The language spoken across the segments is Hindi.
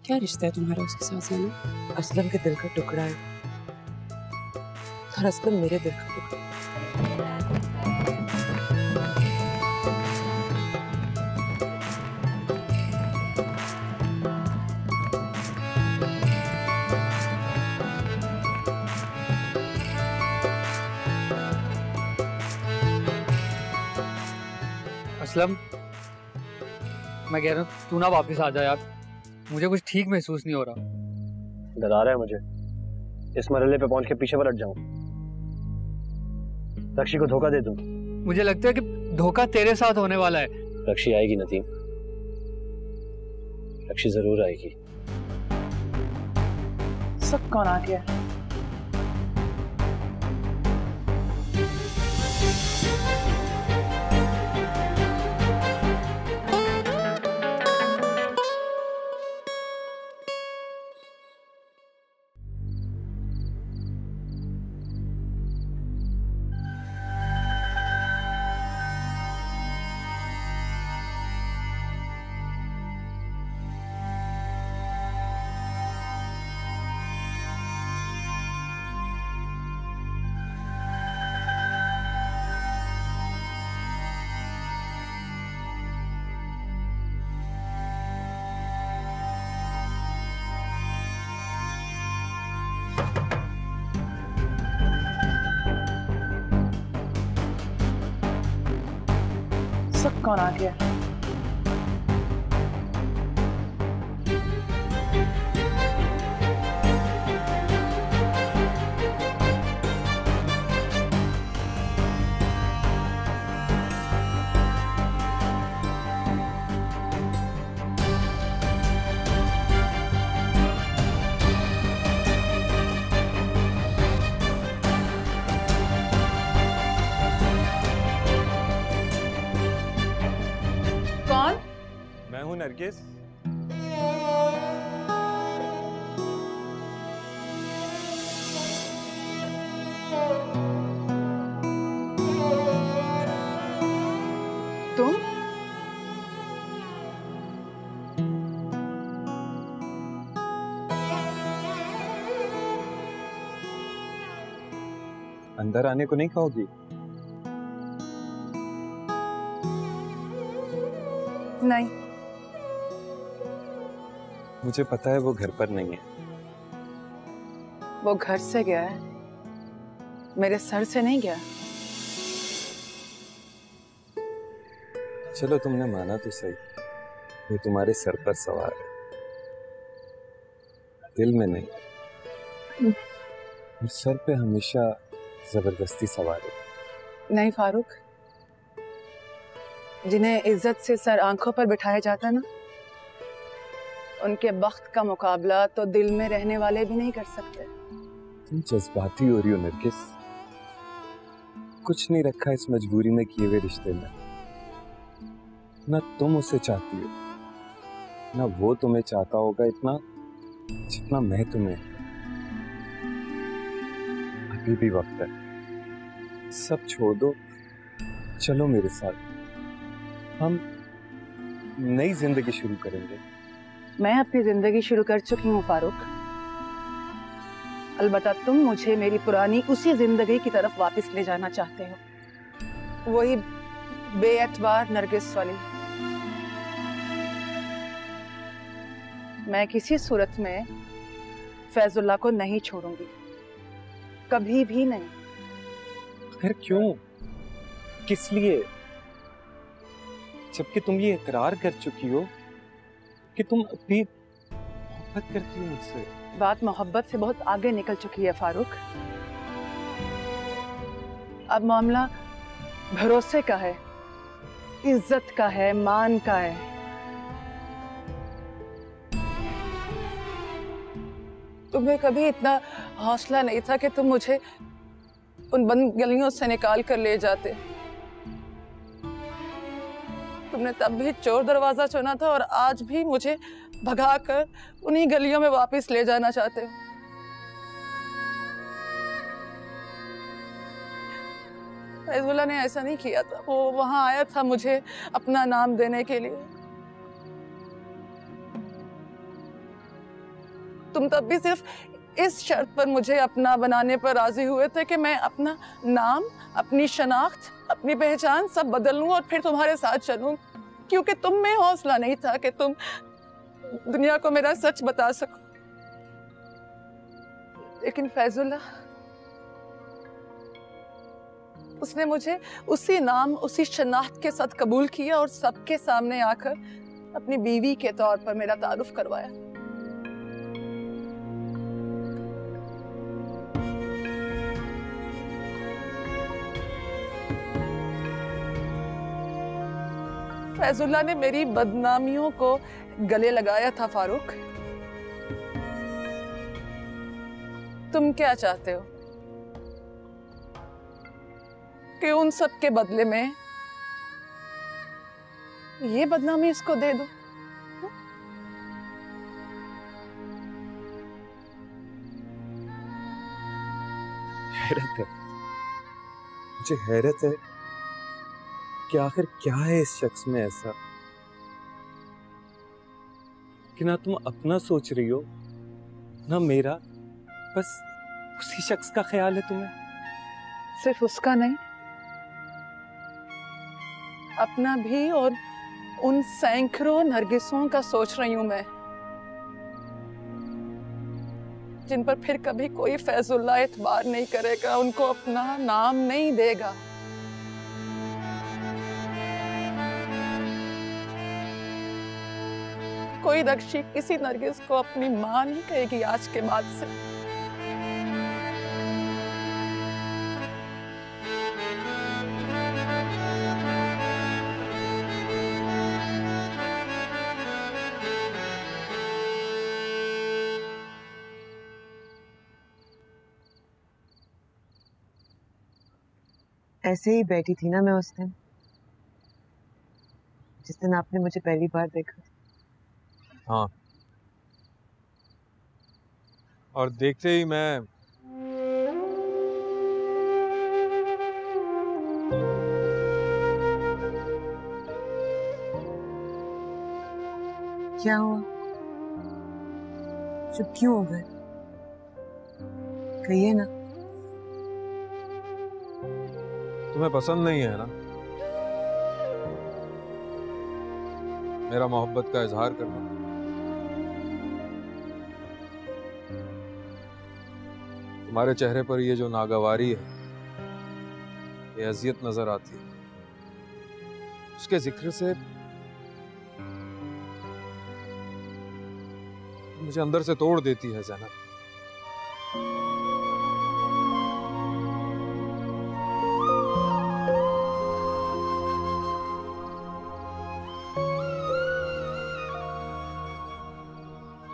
क्या रिश्ता है तुम्हारा उसके साथ ज़ैनब? असलम के दिल का टुकड़ा है और असलम मेरे दिल का टुकड़ा। असलम, मैं कह रहा हूँ तू ना वापस आ जा यार, मुझे कुछ ठीक महसूस नहीं हो रहा। डरा रहा है मुझे, इस मरहले पे पहुंच के पीछे पलट जाऊं, रक्षी को धोखा दे दूं। मुझे लगता है कि धोखा तेरे साथ होने वाला है। रक्षी आएगी नदीम, रक्षी जरूर आएगी। सब कौन आ गया? सब कौन आ गया? कौन? मैं हूं नरगिस। तुम? अंदर आने को नहीं कहोगी? नहीं। मुझे पता है वो घर पर नहीं है। वो घर से गया है, मेरे सर से नहीं गया। चलो तुमने माना तो सही, वो तुम्हारे सर पर सवार है, दिल में नहीं। और सर पे हमेशा जबरदस्ती सवार है। नहीं फारूक, जिन्हें इज्जत से सर आंखों पर बिठाया जाता ना, उनके बख्त का मुकाबला तो दिल में रहने वाले भी नहीं कर सकते। तुम जज्बाती हो रही हो नरगिस, कुछ नहीं रखा इस मजबूरी में किए हुए रिश्ते में। ना तुम उसे चाहती हो, ना वो तुम्हें चाहता होगा इतना जितना मैं तुम्हें। अभी भी वक्त है, सब छोड़ दो, चलो मेरे साथ, हम नई जिंदगी शुरू करेंगे। मैं अपनी जिंदगी शुरू कर चुकी हूँ फारूक, अलबत्ता तुम मुझे मेरी पुरानी उसी जिंदगी की तरफ वापस ले जाना चाहते हो, वही बेएतबार नरगिस वाली। मैं किसी सूरत में फैजुल्लाह को नहीं छोड़ूंगी, कभी भी नहीं। फिर क्यों, किस लिए, जबकि तुम ये इकरार कर चुकी हो कि तुम अभी मोहब्बत करती हो मुझसे। बात मोहब्बत से बहुत आगे निकल चुकी है फारूक। अब मामला भरोसे का है, इज्जत का है, मान का है। तुम्हें कभी इतना हौसला नहीं था कि तुम मुझे उन बंद गलियों से निकाल कर ले जाते। तुमने तब भी चोर दरवाजा चुना था और आज भी मुझे भगाकर उन्हीं गलियों में वापस ले जाना चाहते हो। फैजुल्लाह ने ऐसा नहीं किया था, वो वहां आया था मुझे अपना नाम देने के लिए। तुम तब भी सिर्फ इस शर्त पर मुझे अपना बनाने पर राजी हुए थे कि मैं अपना नाम, अपनी शनाख्त, अपनी पहचान सब बदल लूं और फिर तुम्हारे साथ चलूं, क्योंकि तुम में हौसला नहीं था कि तुम दुनिया को मेरा सच बता सको। लेकिन फैजुल्लाह, उसने मुझे उसी नाम, उसी शनाख्त के साथ कबूल किया और सबके सामने आकर अपनी बीवी के तौर पर मेरा तारुफ करवाया। फैजुल्लाह ने मेरी बदनामियों को गले लगाया था फारूक। तुम क्या चाहते हो कि उन सब के बदले में ये बदनामी इसको दे दो? हैरत है, मुझे हैरत है कि आखिर क्या है इस शख्स में ऐसा कि ना तुम अपना सोच रही हो ना मेरा, बस उसी शख्स का ख्याल है तुम्हें। सिर्फ उसका नहीं, अपना भी, और उन सैकड़ों नरगिसों का सोच रही हूं मैं, जिन पर फिर कभी कोई फैजुल्लाह एतबार नहीं करेगा, उनको अपना नाम नहीं देगा। कोई नक्शी किसी नरगिस को अपनी मां नहीं कहेगी आज के बाद से। ऐसे ही बैठी थी ना मैं उस दिन, जिस दिन आपने मुझे पहली बार देखा। हाँ, और देखते ही मैं क्या हुआ? चुप क्यों हो गए? कहिए ना। तुम्हें पसंद नहीं है ना मेरा मोहब्बत का इजहार करना? तुम्हारे चेहरे पर ये जो नागवारी है, ये अजियत नजर आती है, उसके जिक्र से मुझे अंदर से तोड़ देती है ज़ैनब।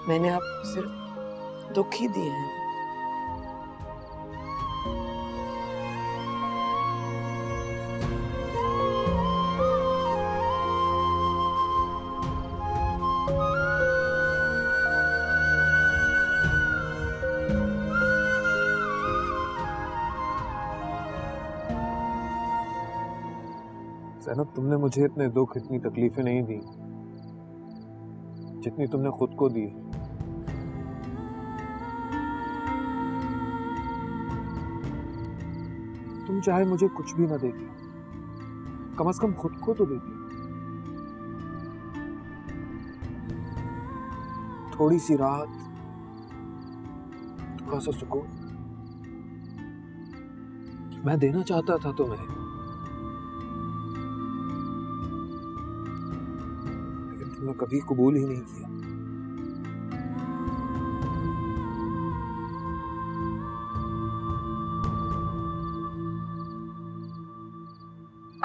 मैंने आपको सिर्फ दुख ही दिए हैं। ज़ैनब, तुमने मुझे इतने दुख, इतनी तकलीफें नहीं दी जितनी तुमने खुद को दी। तुम चाहे मुझे कुछ भी ना देती, कम से कम खुद को तो देती। थोड़ी सी राहत, थोड़ा सा सुकून मैं देना चाहता था तुम्हें, लेकिन तुमने कभी कबूल ही नहीं किया।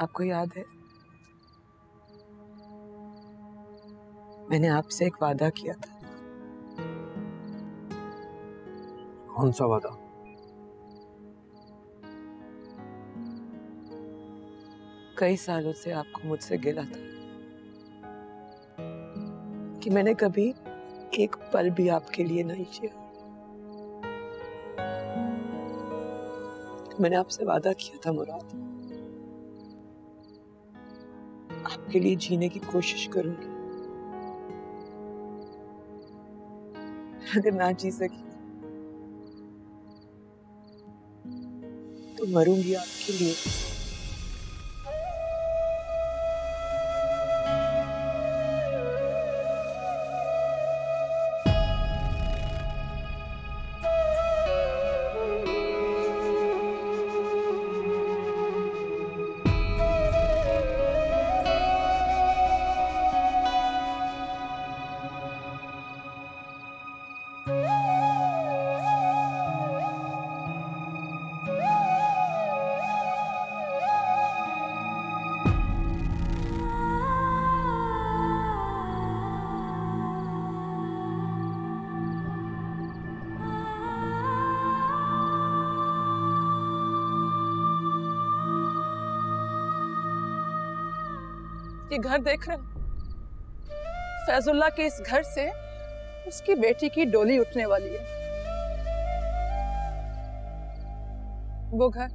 आपको याद है, मैंने आपसे एक वादा किया था। कौन सा वादा? कई सालों से आपको मुझसे गिला था कि मैंने कभी एक पल भी आपके लिए नहीं जिया। मैंने आपसे वादा किया था मुराद, आपके लिए जीने की कोशिश करूंगी, अगर ना जी सकी तो मरूंगी आपके लिए। ये घर देख रहे हो? फैजुल्ला के इस घर से उसकी बेटी की डोली उठने वाली है। वो घर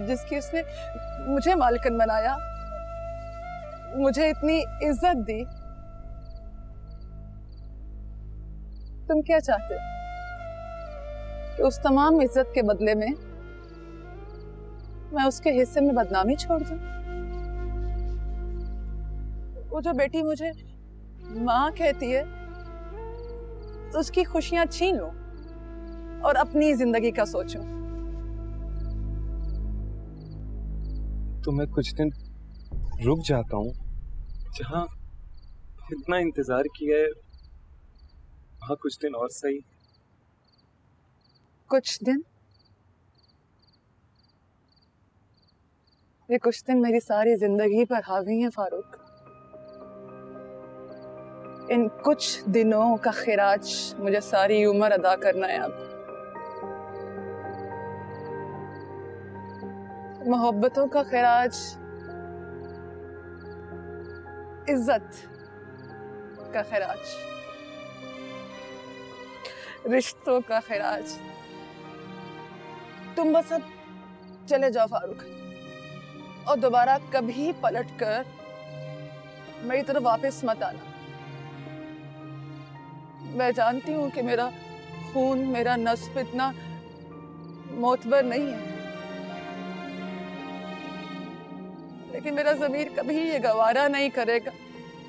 जिसकी उसने मुझे मालकिन बनाया, मुझे इतनी इज्जत दी। तुम क्या चाहते हो कि उस तमाम इज्जत के बदले में मैं उसके हिस्से में बदनामी छोड़ दूं? वो जो बेटी मुझे माँ कहती है, तो उसकी खुशियां छीन लूं और अपनी जिंदगी का सोचूं। तो मैं कुछ दिन रुक जाता हूँ। जहाँ इतना इंतजार किया है वहाँ कुछ दिन और सही। कुछ दिन? ये कुछ दिन मेरी सारी जिंदगी पर हावी हैं फारूक। इन कुछ दिनों का खिराज मुझे सारी उम्र अदा करना है। अब मोहब्बतों का खिराज, इज्जत का खिराज, रिश्तों का खिराज। तुम बस अब चले जाओ फारूक, और दोबारा कभी पलटकर मेरी तरफ वापस मत आना। मैं जानती हूं कि मेरा खून, मेरा नस्ब इतना मोतबर नहीं है, लेकिन मेरा ज़मीर कभी ये गवारा नहीं करेगा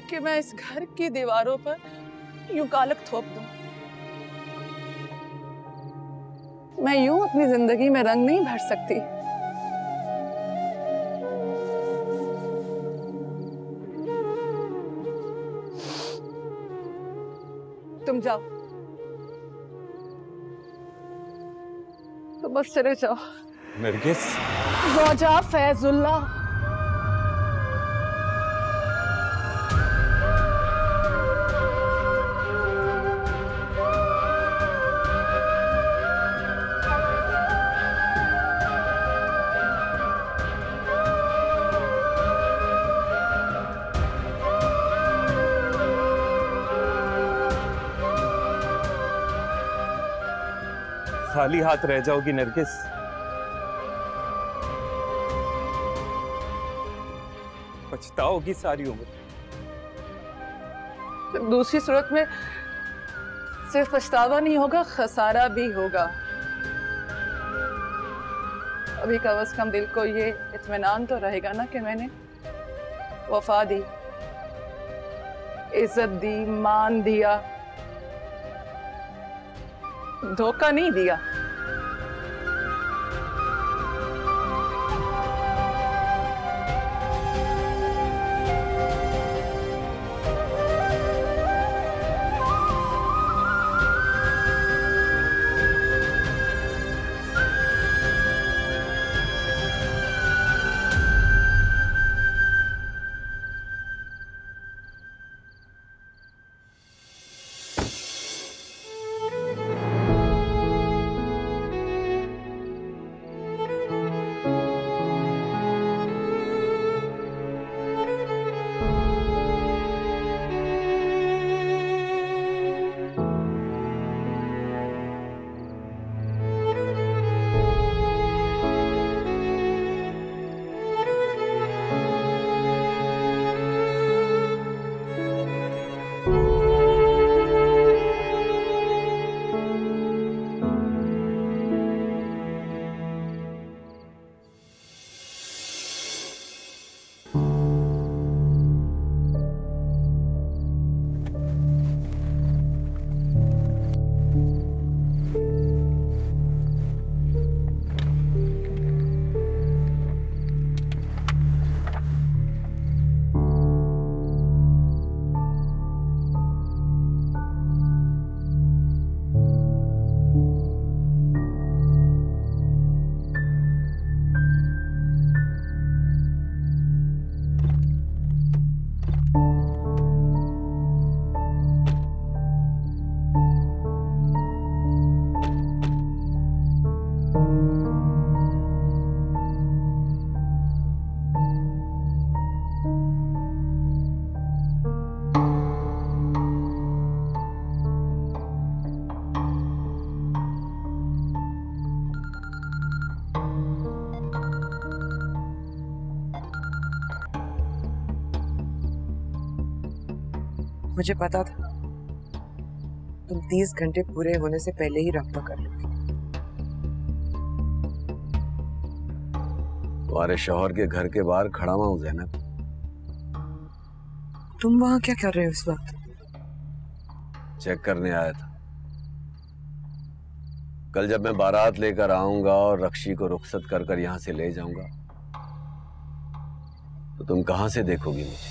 कि मैं इस घर की दीवारों पर यूं कालक थोप दूं। मैं यूं अपनी जिंदगी में रंग नहीं भर सकती। तुम जाओ, तुम बस चले जाओ। नरगिस, ज़ौजा फैजुल्ला। खाली हाथ रह जाओगी नरगिस। पछताओगी सारी उम्र। दूसरी सूरत में सिर्फ पछतावा नहीं होगा, खसारा भी होगा। अभी कम से कम दिल को ये इत्मीनान तो रहेगा ना कि मैंने वफा दी, इज्जत दी, मान दिया, धोखा नहीं दिया। मुझे पता था तुम 30 घंटे पूरे होने से पहले ही रब्ता कर लोगे। तुम्हारे शौहर के घर के बाहर खड़ा हुआ हूं ज़ैनब। तुम वहां क्या कर रहे हो इस वक्त? चेक करने आया था। कल जब मैं बारात लेकर आऊंगा और रक्षी को रुखसत कर कर यहां से ले जाऊंगा तो तुम कहां से देखोगी मुझे?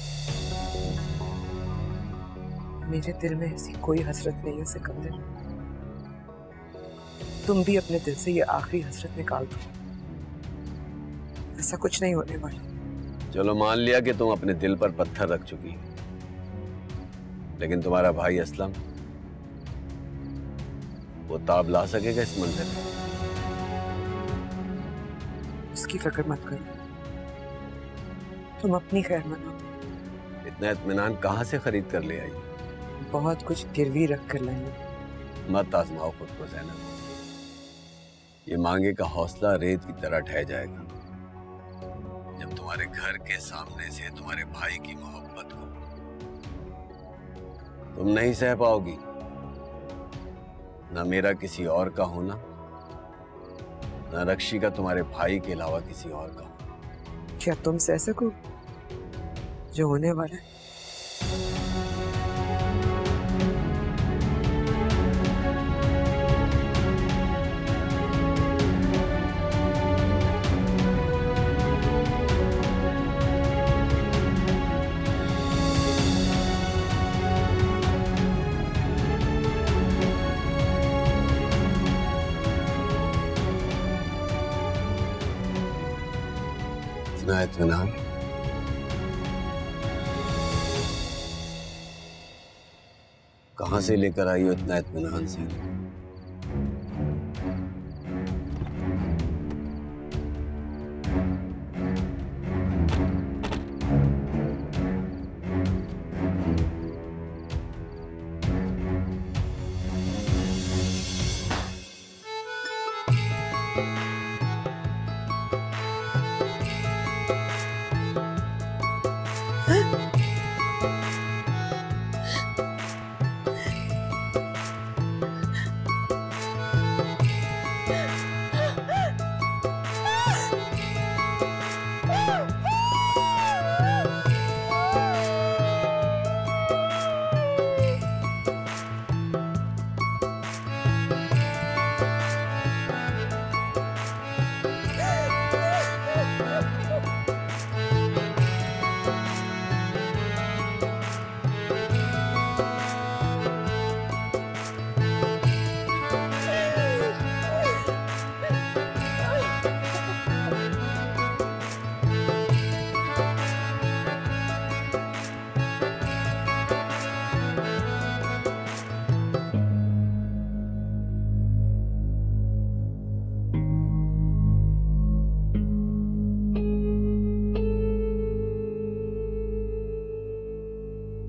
मेरे दिल में ऐसी कोई हसरत नहीं है सिकंदर। तुम भी अपने दिल से ये आखिरी हसरत निकाल दो। ऐसा कुछ नहीं होने वाला। चलो मान लिया कि तुम अपने दिल पर पत्थर रख चुकी, लेकिन तुम्हारा भाई असलम वो ताब ला सकेगा इस मंजर में? उसकी फिक्र मत करो, तुम अपनी खैर मनाओ। इतना इत्मीनान कहां से खरीद कर ले आई? बहुत कुछ गिरवी रख कर लाई। मत आजमाओ खुद को ज़ैनब। ये मांगे का हौसला रेत की तरह ढह जाएगा जब तुम्हारे घर के सामने से तुम्हारे भाई की मोहब्बत को तुम नहीं सह पाओगी। ना मेरा किसी और का होना, ना रक्षी का तुम्हारे भाई के अलावा किसी और का होना। क्या तुम सह सको जो होने वाला है? इत्मीनान कहां से लेकर आई हो इतना इत्मीनान से?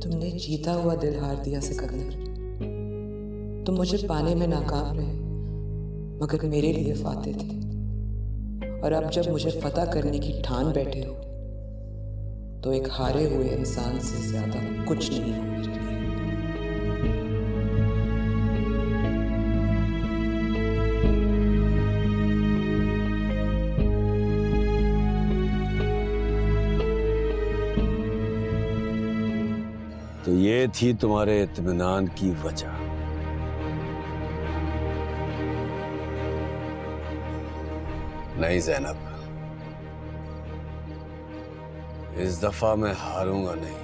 तुमने जीता हुआ दिल हार दिया सिकंदर। तुम मुझे पाने में नाकाम रहे मगर मेरे लिए फाते थे, और अब जब मुझे फतह करने की ठान बैठे हो तो एक हारे हुए इंसान से ज्यादा कुछ नहीं हो मेरे लिए। तो ये थी तुम्हारे इत्मीनान की वजह। नहीं ज़ैनब, इस दफा मैं हारूंगा नहीं।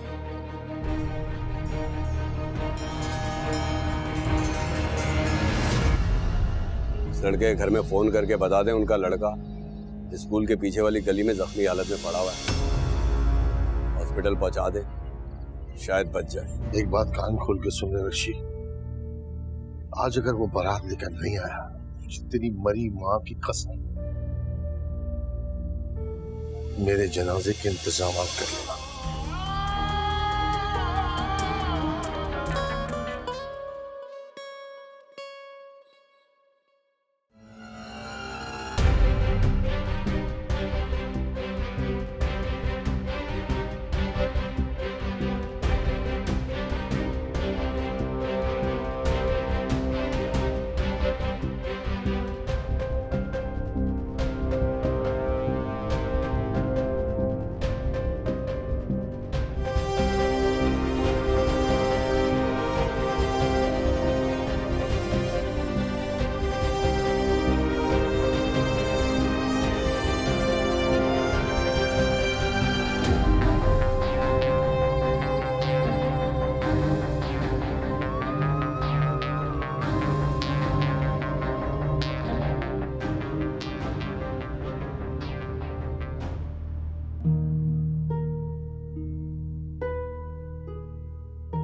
इस लड़के के घर में फोन करके बता दें उनका लड़का स्कूल के पीछे वाली गली में जख्मी हालत में पड़ा हुआ है। हॉस्पिटल पहुंचा दे, शायद बच जाए। एक बात कान खोल के सुन ले रक्षी, आज अगर वो बारात लेकर नहीं आया, तेरी मरी माँ की कसम मेरे जनाजे के इंतजाम कर लेना।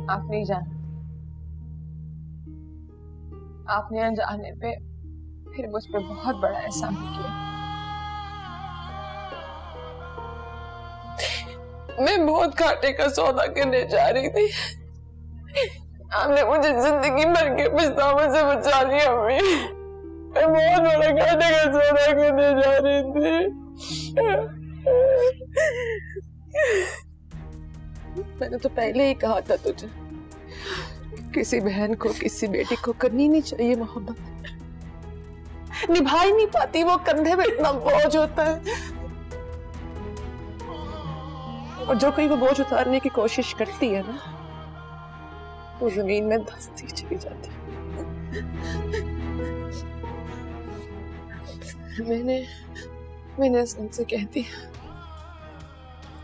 आप नहीं जानते, आपने अनजाने पे फिर मुझ पे बहुत बड़ा एहसान किया। मैं बहुत घाटे का सौदा करने जा रही थी, आपने मुझे जिंदगी भर के पछतावे से बचा लिया। अम्मी, मैं बहुत बड़ा घाटे का सौदा करने जा रही थी। मैंने तो पहले ही कहा था तुझे, किसी बहन को किसी बेटी को करनी नहीं चाहिए मोहब्बत, निभा ही नहीं पाती, वो कंधे पे इतना बोझ होता है, और जो कोई वो बोझ उतारने की कोशिश करती है ना, वो जमीन में धंसती चली जाती है। मैंने असलम से कह दिया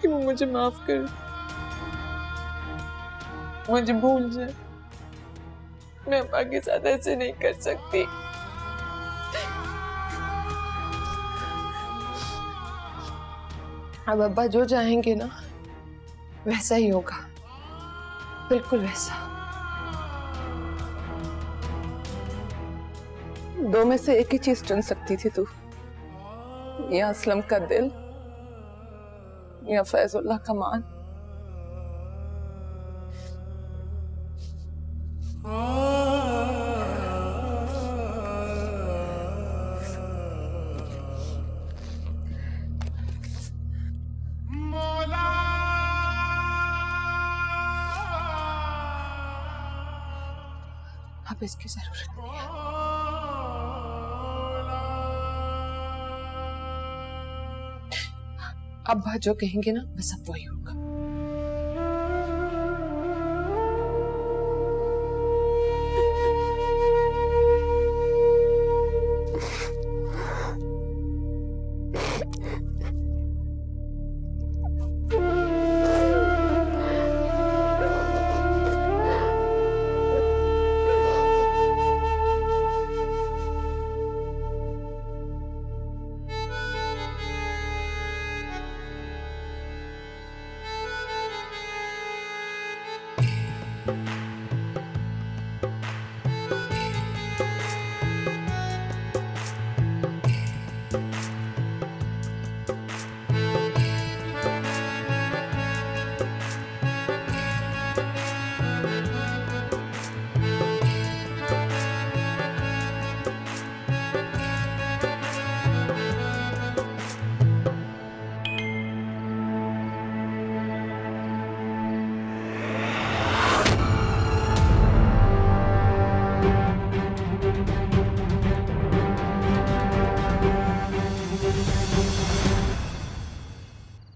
कि वो मुझे माफ कर दे, मुझे भूल जाए, मैं अब्बा के साथ ऐसे नहीं कर सकती। अब अब्बा जो चाहेंगे ना वैसा ही होगा, बिल्कुल वैसा। दो में से एक ही चीज चुन सकती थी तू, या असलम का दिल या फैजुल्लाह का मान। अब इसकी जरूरत नहीं है। अब्बा जो कहेंगे ना बस अब वही होगा।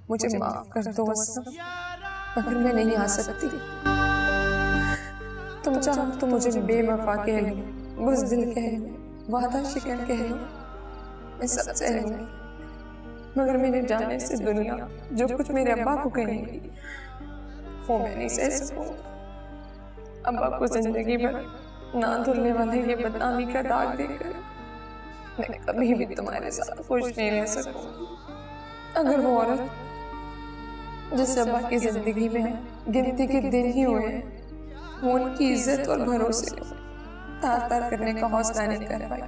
मुझे माफ कर दो असलम, मगर मैं नहीं आ सकती। तुम चाहो तो मुझे बेवफा कह लो, बुज़दिल कह लो, वादा शिकन कह लो, मैं सब सह लूंगी, मगर मेरे जाने से दुनिया जो कुछ मेरे अब्बा को कहेंगी वो मैं नहीं सह सकूंगी। अब्बा को जिंदगी भर ना धुलने वाले ये बदनामी का दाग देकर मैं कभी भी तुम्हारे साथ खुश नहीं रह सकूंगी। अगर वो औरत जिस अब्बा की जिंदगी में गिनती के दिन ही हुए हैं, वो उनकी इज्जत और भरोसे को तार तार करने का हौसला नहीं कर पाई,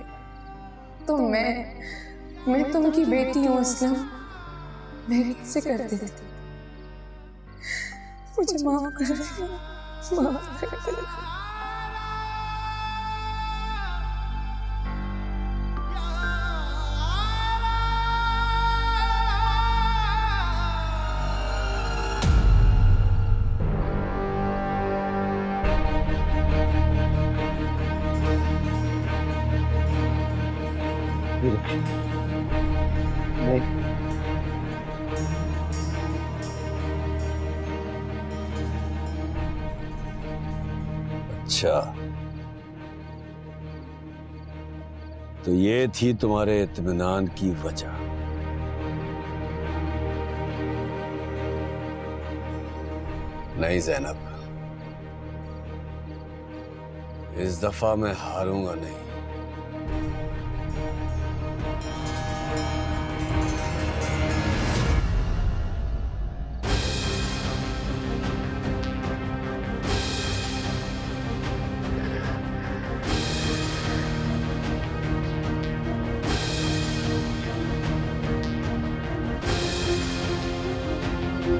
तो मैं तुमकी बेटी हूँ असलम, मैं कैसे कर देती? मुझे माफ कर दो, माफ कर दो। अच्छा, तो ये थी तुम्हारे इत्मीनान की वजह। नहीं ज़ैनब, इस दफा मैं हारूंगा नहीं। क्या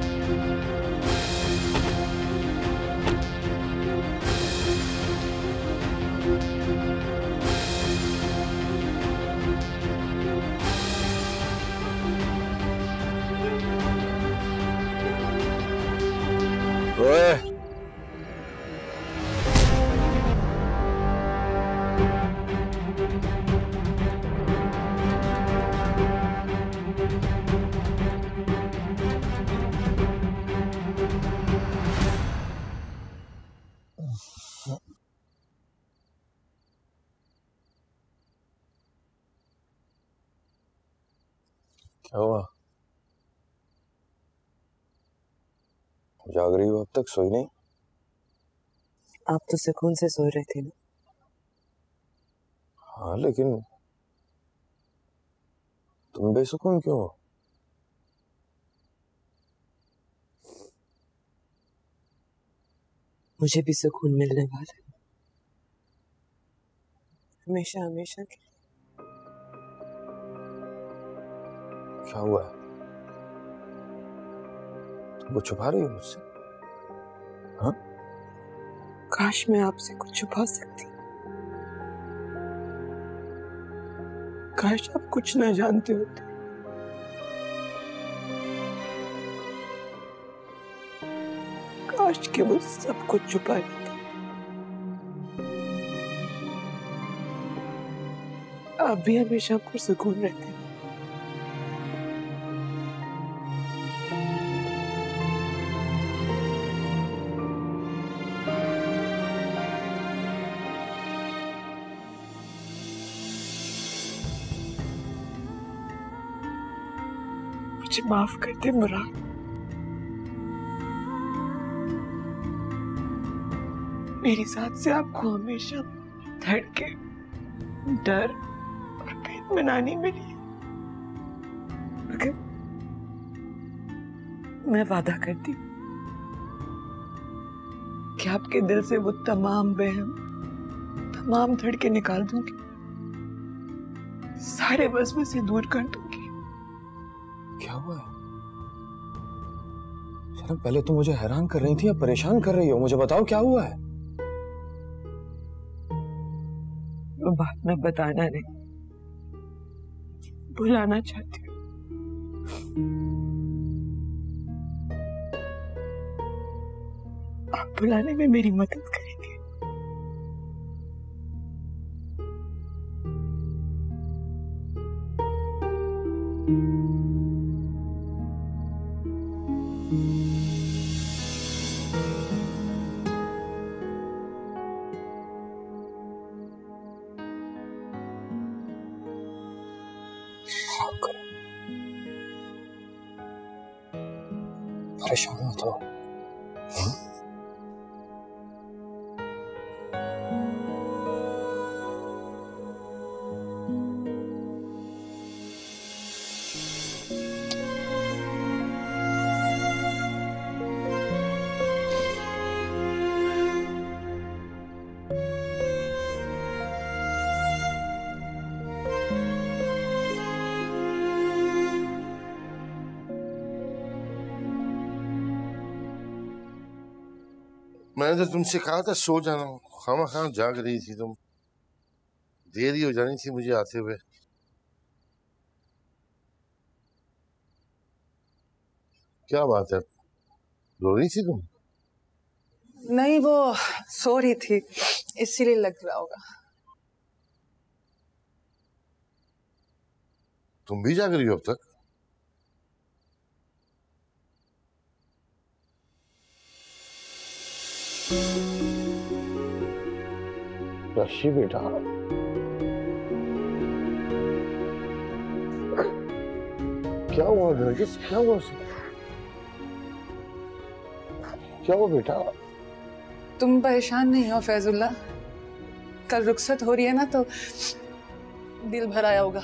हुआ? जाग रही हो अब तक, सोई नहीं? आप तो सुकून से सो रहे थे ना। हाँ, लेकिन तुम बेसुकून क्यों हो? मुझे भी सुकून मिलने वाला है, हमेशा हमेशा के। क्या हुआ है? तुम वो छुपा रही हो मुझसे? हाँ? काश मैं आपसे कुछ छुपा सकती। काश आप कुछ ना जानते होते। काश के वो सब कुछ छुपा लेते। आप भी हमेशा पुरसुकून रहते। मुझे माफ कर दे मुराद। मेरी साथ से आपको हमेशा धड़के, डर और बेइत्मीनानी मिली। मगर मैं वादा करती हूँ कि आपके दिल से वो तमाम वहम, तमाम धड़के निकाल दूंगी, सारे वसवसे दूर कर दूंगी। क्या हुआ है? शर्म, पहले तुम मुझे हैरान कर रही थी, अब परेशान कर रही हो। मुझे बताओ क्या हुआ है? वो बात मैं बताना नहीं, बुलाना चाहती हूँ। आप बुलाने में मेरी मदद करेंगे। परेशान मत हो। मैंने तो तुमसे कहा था सो जाना, खामा जाग रही थी तुम। देरी हो जानी थी मुझे आते हुए। क्या बात है, रो रही थी तुम? नहीं, वो सो रही थी इसीलिए लग रहा होगा। तुम भी जाग रही हो अब तक? रशी बेटा, क्या हुआ नरगिस? क्या हुआ उसे? क्या हुआ बेटा? तुम परेशान नहीं हो फैजुल्ला, कल रुखसत हो रही है ना तो दिल भर आया होगा।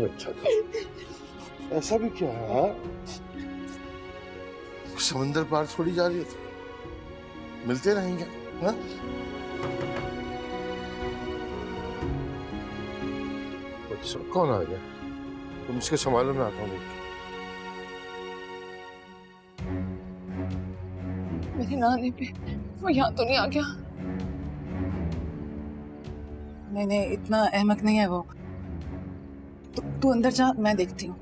अच्छा, ऐसा भी क्या है? समंदर पार थोड़ी जा रही है, मिलते रहेंगे। हाँ? कौन आ गया? तुम इसके संभालो, मैं आता हूँ। मेरे ना आने पे वो यहाँ तो नहीं आ गया? नहीं, इतना अहमक नहीं है वो। तू अंदर जा, मैं देखती हूँ।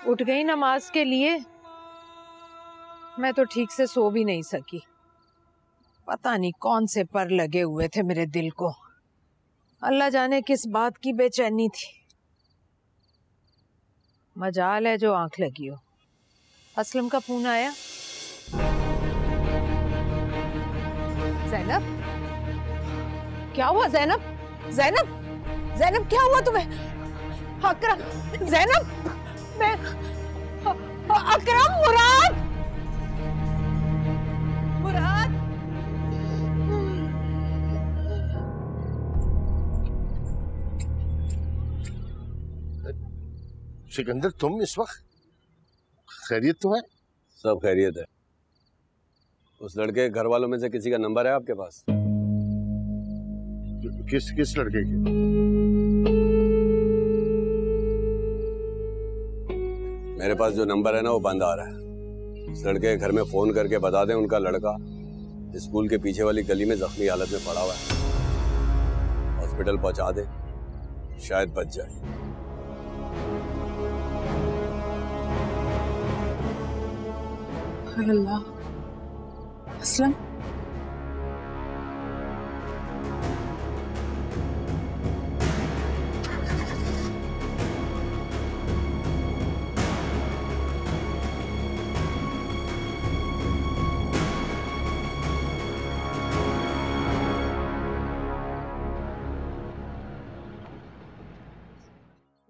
उठ गई नमाज के लिए? मैं तो ठीक से सो भी नहीं सकी। पता नहीं कौन से पर लगे हुए थे मेरे दिल को। अल्लाह जाने किस बात की बेचैनी थी। मजाल है जो आंख लगी हो। असलम का फोन आया। ज़ैनब, क्या हुआ ज़ैनब? ज़ैनब, ज़ैनब क्या हुआ तुम्हें? अकरम, ज़ैनब, मैं अकरम, मुराद, मुराद। सिकंदर, तुम इस वक्त खैरियत तो है? सब खैरियत है। उस लड़के के घर वालों में से किसी का नंबर है आपके पास? किस लड़के के? मेरे पास जो नंबर है ना वो बंद आ रहा है। उस लड़के के घर में फोन करके बता दें उनका लड़का स्कूल के पीछे वाली गली में जख्मी हालत में पड़ा हुआ है। हॉस्पिटल पहुंचा दे, शायद बच जाए। अल्लाह, असलम,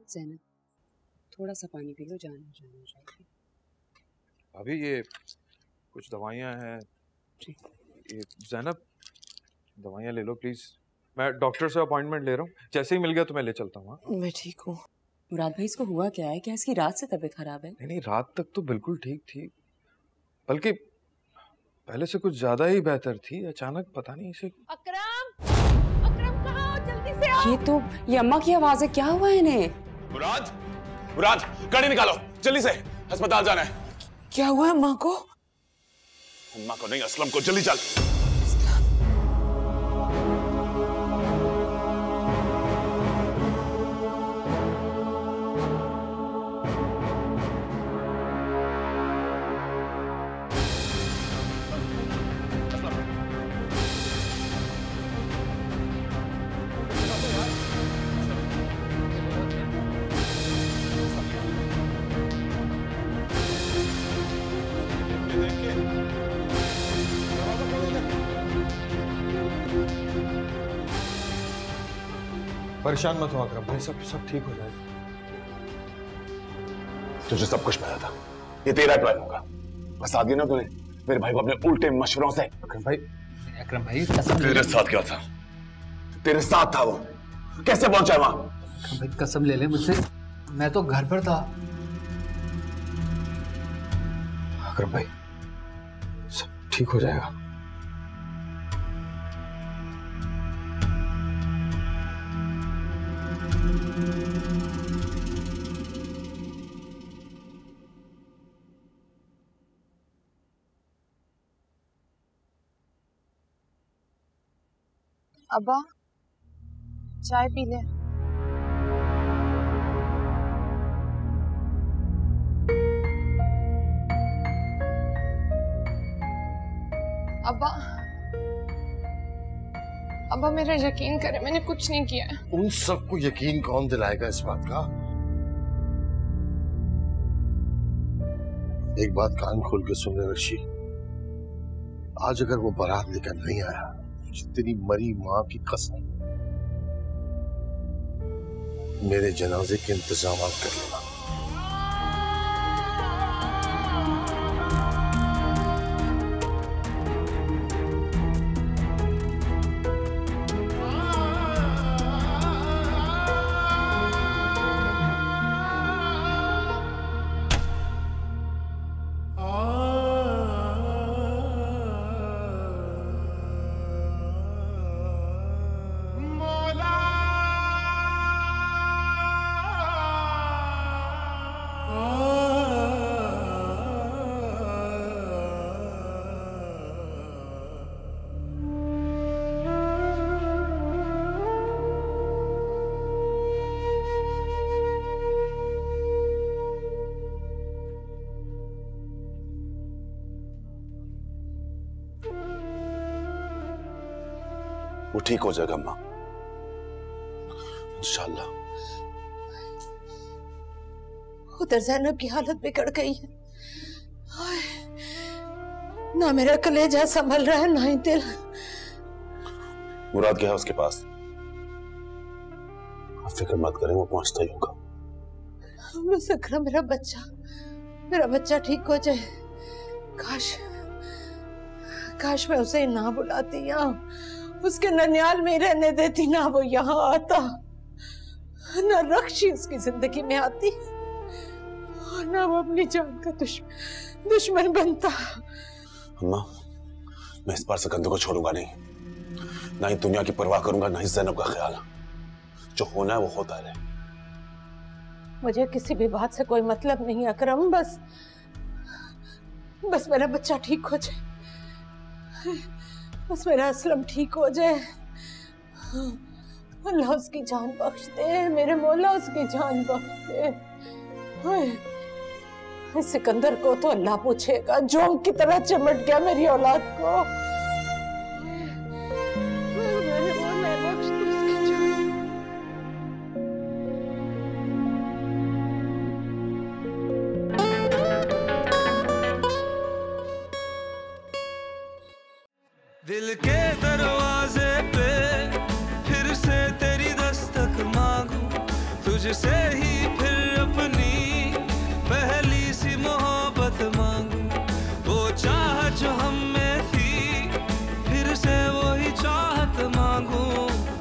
ज़ैनब, थोड़ा सा पानी पी लो, जान हो जाएगी। अभी ये कुछ दवाइयाँ हैं। ये ज़ैनब, दवाइयाँ ले लो प्लीज। मैं डॉक्टर से अपॉइंटमेंट ले रहा हूँ, जैसे ही मिल गया तो मैं ले चलता हूँ। मैं ठीक हूँ। मुराद भाई, इसको हुआ क्या है? क्या इसकी रात से तबीयत खराब है? नहीं, रात तक तो बिल्कुल ठीक थी, बल्कि पहले से कुछ ज्यादा ही बेहतर थी। अचानक पता नहीं इसे। अकरम, अकरम कहाँ हो? जल्दी से आओ। ये अम्मा की आवाज है। क्या हुआ इन्हें? मुराद, मुराद, गाड़ी निकालो जल्दी से, अस्पताल जाना है। क्या हुआ अम्मा को? अम्मा को नहीं, असलम को। जल्दी चल। परेशान मत हो अकरम भाई, सब ठीक हो जाएगा। तुझे सब कुछ पता था, ये तेरा प्लान होगा। फंसा दिया ना तूने मेरे भाई को अपने उल्टे मशवरों से। अकरम भाई तेरे साथ क्या था? तेरे साथ था वो, कैसे पहुंचा वहां? अकरम भाई कसम ले ले मुझसे, मैं तो घर पर था। अकरम भाई सब ठीक हो जाएगा। अब्बा, चाय पी ले। अब्बा मेरा यकीन करे, मैंने कुछ नहीं किया है। उन सबको यकीन कौन दिलाएगा इस बात का? एक बात कान खोल के सुन ले रशी, आज अगर वो बारात लेकर नहीं आया, तेरी मरी माँ की कसम, मेरे जनाजे के इंतजाम कर लेना। वो ठीक हो जाएगा अम्मा, इंशाल्लाह। उधर जैनब की हालत बिगड़ गई है। ना मेरा कलेजा संभल रहा है, ना ही दिल। मुराद गया है उसके पास, आप फिक्र मत करें, वो पहुंचता ही होगा। बस अकरम, मेरा बच्चा ठीक हो जाए। काश मैं उसे ना बुलाती, या उसके ननियाल में रहने देती, ना वो यहाँ आता, ना रक्षी उसकी जिंदगी में आती, और ना वो अपनी जान का दुश्मन बनता। अम्मा, मैं इस बार सिकंदर को छोड़ूंगा नहीं, ना ही दुनिया की परवाह करूंगा, ना ही ज़ैनब का ख्याल। जो होना है वो होता रहे। मुझे किसी भी बात से कोई मतलब नहीं अकरम, बस मेरा बच्चा ठीक हो जाए, बस मेरा असलम ठीक हो जाए। अल्लाह उसकी जान बख्श दे, मेरे मौला उसकी जान बख्श दे। इस सिकंदर को तो अल्लाह पूछेगा, जोंक की तरह चिमट गया मेरी औलाद को। मेरे मौला बख्श दे उसकी जान। दिल के दरवाजे पे फिर से तेरी दस्तक मांगू, तुझसे ही फिर अपनी पहली सी मोहब्बत मांगू। वो चाहत जो हम में थी, फिर से वही चाहत मांगू,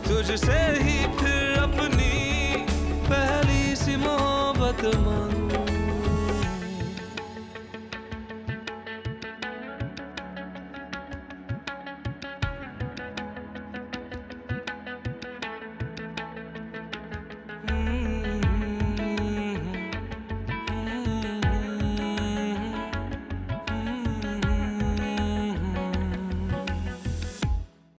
तुझसे ही फिर अपनी पहली सी मोहब्बत मांगू।